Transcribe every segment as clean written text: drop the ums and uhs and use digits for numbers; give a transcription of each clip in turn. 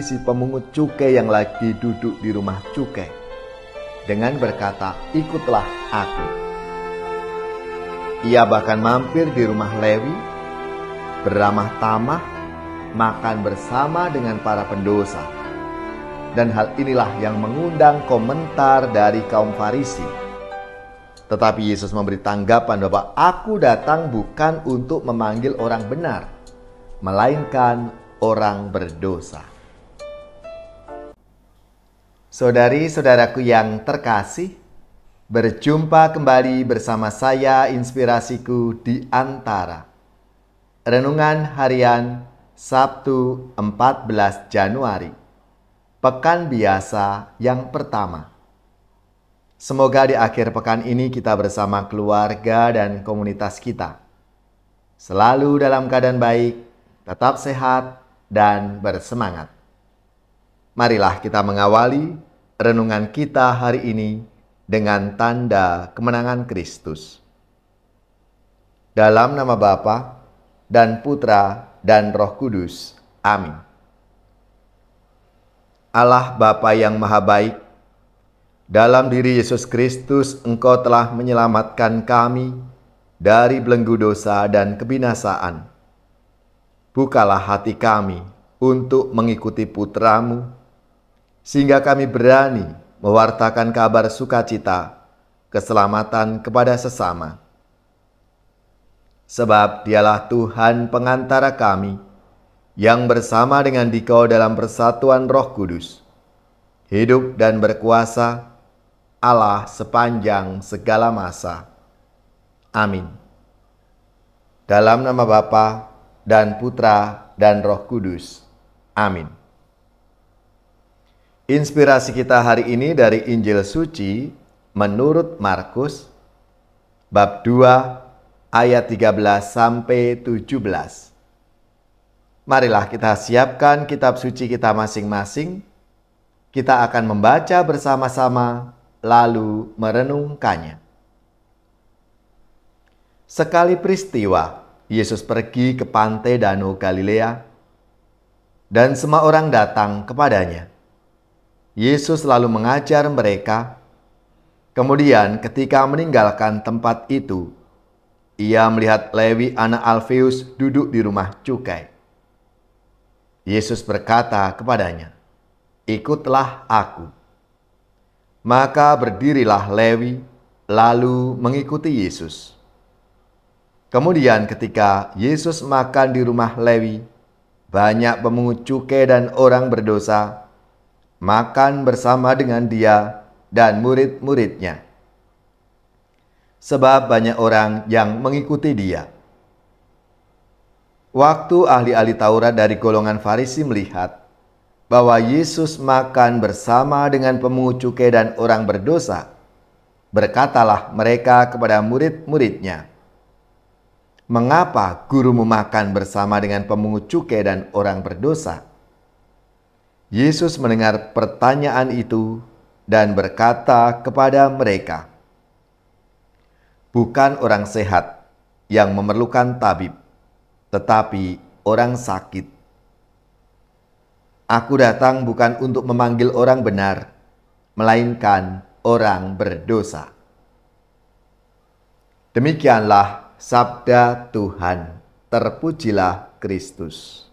si pemungut cukai yang lagi duduk di rumah cukai dengan berkata, "Ikutlah aku." Ia bahkan mampir di rumah Lewi, beramah tamah, makan bersama dengan para pendosa. Dan hal inilah yang mengundang komentar dari kaum Farisi. Tetapi Yesus memberi tanggapan bahwa aku datang bukan untuk memanggil orang benar, melainkan orang berdosa. Saudari-saudaraku yang terkasih, berjumpa kembali bersama saya Inspirasiku di Antara. Renungan Harian Sabtu 14 Januari, Pekan Biasa yang pertama. Semoga di akhir pekan ini kita bersama keluarga dan komunitas kita selalu dalam keadaan baik, tetap sehat, dan bersemangat. Marilah kita mengawali renungan kita hari ini dengan tanda kemenangan Kristus. Dalam nama Bapa dan Putra dan Roh Kudus. Amin. Allah Bapa yang Maha Baik, dalam diri Yesus Kristus Engkau telah menyelamatkan kami dari belenggu dosa dan kebinasaan. Bukalah hati kami untuk mengikuti Putra-Mu, sehingga kami berani mewartakan kabar sukacita, keselamatan kepada sesama. Sebab Dialah Tuhan pengantara kami, yang bersama dengan Dikau dalam persatuan Roh Kudus, hidup dan berkuasa Allah sepanjang segala masa. Amin. Dalam nama Bapa dan Putra dan Roh Kudus. Amin. Inspirasi kita hari ini dari Injil Suci menurut Markus bab 2 ayat 13 sampai 17. Marilah kita siapkan kitab suci kita masing-masing. Kita akan membaca bersama-sama lalu merenungkannya. Sekali peristiwa, Yesus pergi ke pantai Danau Galilea, dan semua orang datang kepadanya. Yesus lalu mengajar mereka. Kemudian ketika meninggalkan tempat itu, ia melihat Lewi anak Alfeus duduk di rumah cukai. Yesus berkata kepadanya, "Ikutlah aku." Maka berdirilah Lewi, lalu mengikuti Yesus. Kemudian ketika Yesus makan di rumah Lewi, banyak pemungut cukai dan orang berdosa makan bersama dengan dia dan murid-muridnya. Sebab banyak orang yang mengikuti dia. Waktu ahli-ahli Taurat dari golongan Farisi melihat bahwa Yesus makan bersama dengan pemungut cukai dan orang berdosa, berkatalah mereka kepada murid-muridnya, "Mengapa gurumu makan bersama dengan pemungut cukai dan orang berdosa?" Yesus mendengar pertanyaan itu dan berkata kepada mereka, "Bukan orang sehat yang memerlukan tabib, tetapi orang sakit. Aku datang bukan untuk memanggil orang benar, melainkan orang berdosa." Demikianlah sabda Tuhan. Terpujilah Kristus.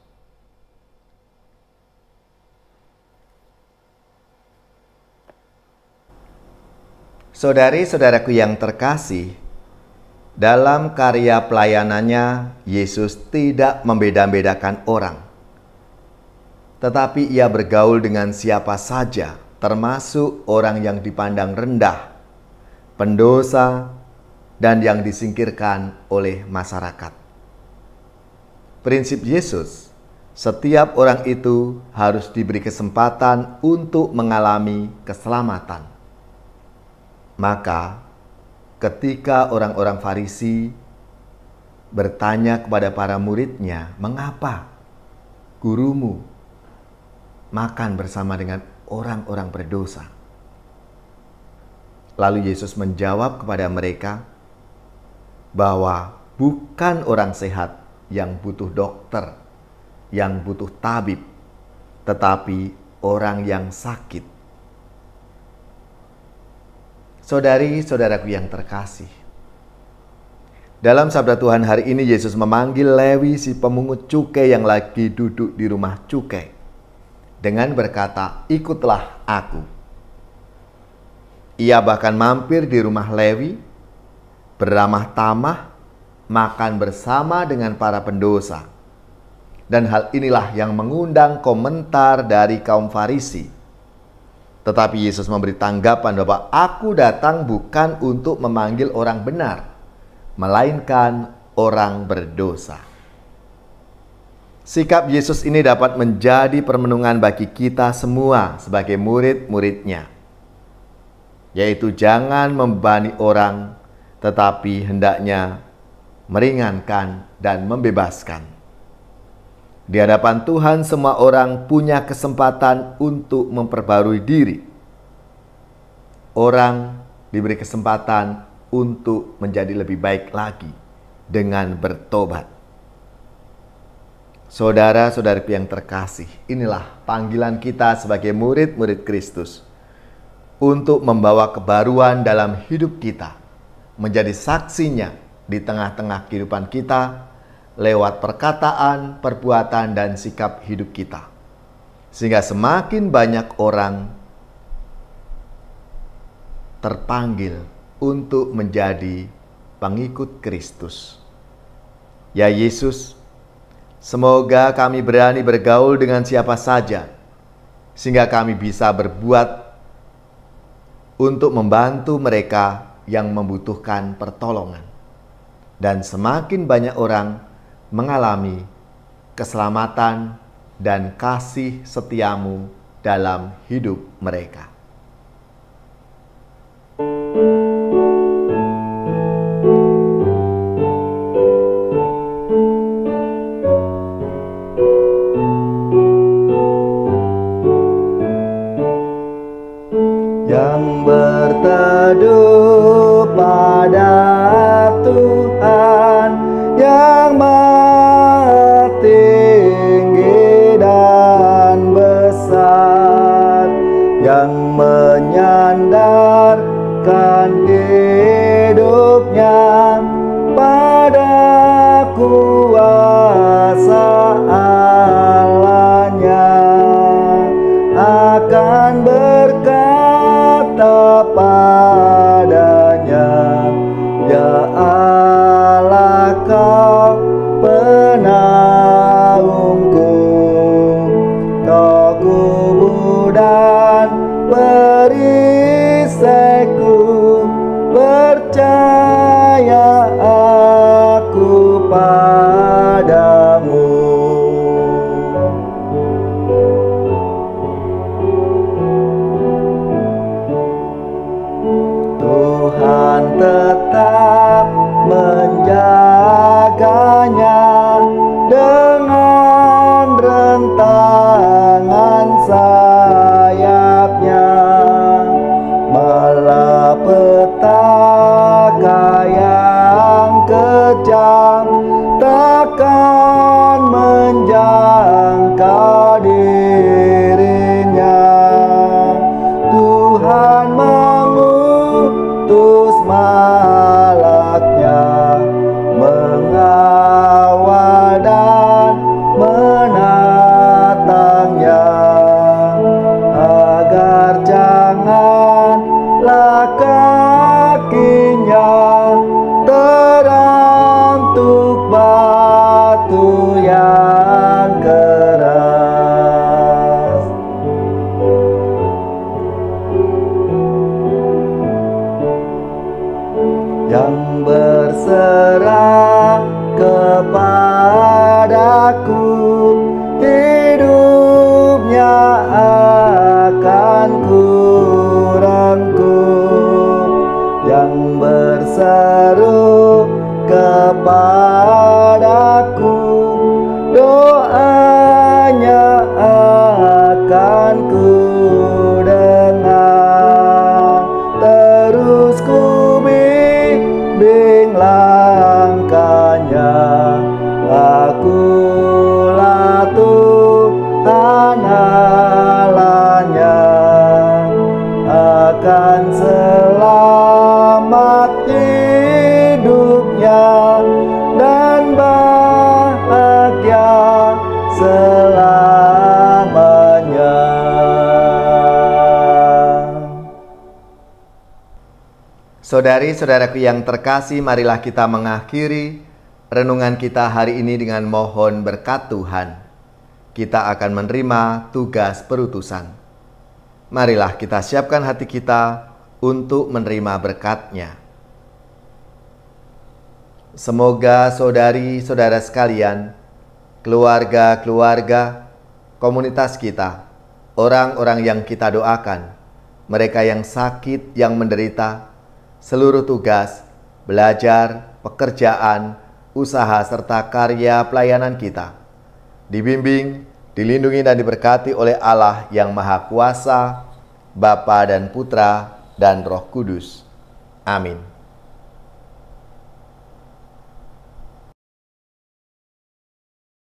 Saudari-saudaraku yang terkasih, dalam karya pelayanannya, Yesus tidak membeda-bedakan orang. Tetapi ia bergaul dengan siapa saja, termasuk orang yang dipandang rendah, pendosa, dan yang disingkirkan oleh masyarakat. Prinsip Yesus, setiap orang itu harus diberi kesempatan untuk mengalami keselamatan. Maka, ketika orang-orang Farisi bertanya kepada para muridnya, "Mengapa gurumu makan bersama dengan orang-orang berdosa?" Lalu Yesus menjawab kepada mereka bahwa bukan orang sehat yang butuh dokter, yang butuh tabib, tetapi orang yang sakit. Saudari-saudaraku yang terkasih, dalam sabda Tuhan hari ini Yesus memanggil Lewi si pemungut cukai yang lagi duduk di rumah cukai dengan berkata, "Ikutlah aku." Ia bahkan mampir di rumah Lewi, beramah tamah, makan bersama dengan para pendosa. Dan hal inilah yang mengundang komentar dari kaum Farisi. Tetapi Yesus memberi tanggapan bahwa aku datang bukan untuk memanggil orang benar, melainkan orang berdosa. Sikap Yesus ini dapat menjadi permenungan bagi kita semua sebagai murid-muridnya, yaitu jangan membebani orang, tetapi hendaknya meringankan dan membebaskan. Di hadapan Tuhan semua orang punya kesempatan untuk memperbarui diri. Orang diberi kesempatan untuk menjadi lebih baik lagi dengan bertobat. Saudara-saudariku yang terkasih, inilah panggilan kita sebagai murid-murid Kristus untuk membawa kebaruan dalam hidup kita, menjadi saksinya di tengah-tengah kehidupan kita, lewat perkataan, perbuatan, dan sikap hidup kita. Sehingga semakin banyak orang terpanggil untuk menjadi pengikut Kristus. Ya Yesus, semoga kami berani bergaul dengan siapa saja, sehingga kami bisa berbuat untuk membantu mereka yang membutuhkan pertolongan. Dan semakin banyak orang mengalami keselamatan dan kasih setiamu dalam hidup mereka. Yang berteduh pada Tuhan yang Maha Tinggi dan besar, yang menyandarkan hidupnya pada kuasa Allahnya, akan berkata padanya, "Ya Allah, Kau penaungku, Tokohku dan perisaiku, percaya aku padamu." Tuhan tetap menjaganya dengan rentangan sayapnya, malapetaka yang kejam takkan menjangkau dirinya. Tuhan mengutus malaknya mengawal dan menatangnya, agar janganlah kakinya terantuk batu yang keras. Yang berserah kepadaku, hidupnya akan ku rangkul. dan selamat hidupnya dan bahagia selamanya. Saudari-saudaraku yang terkasih, marilah kita mengakhiri renungan kita hari ini dengan mohon berkat Tuhan. Kita akan menerima tugas perutusan. Marilah kita siapkan hati kita untuk menerima berkat-Nya. Semoga saudari-saudara sekalian, keluarga-keluarga, komunitas kita, orang-orang yang kita doakan, mereka yang sakit, yang menderita, seluruh tugas, belajar, pekerjaan, usaha, serta karya pelayanan kita dibimbing, dilindungi dan diberkati oleh Allah yang Maha Kuasa, Bapa dan Putra dan Roh Kudus. Amin.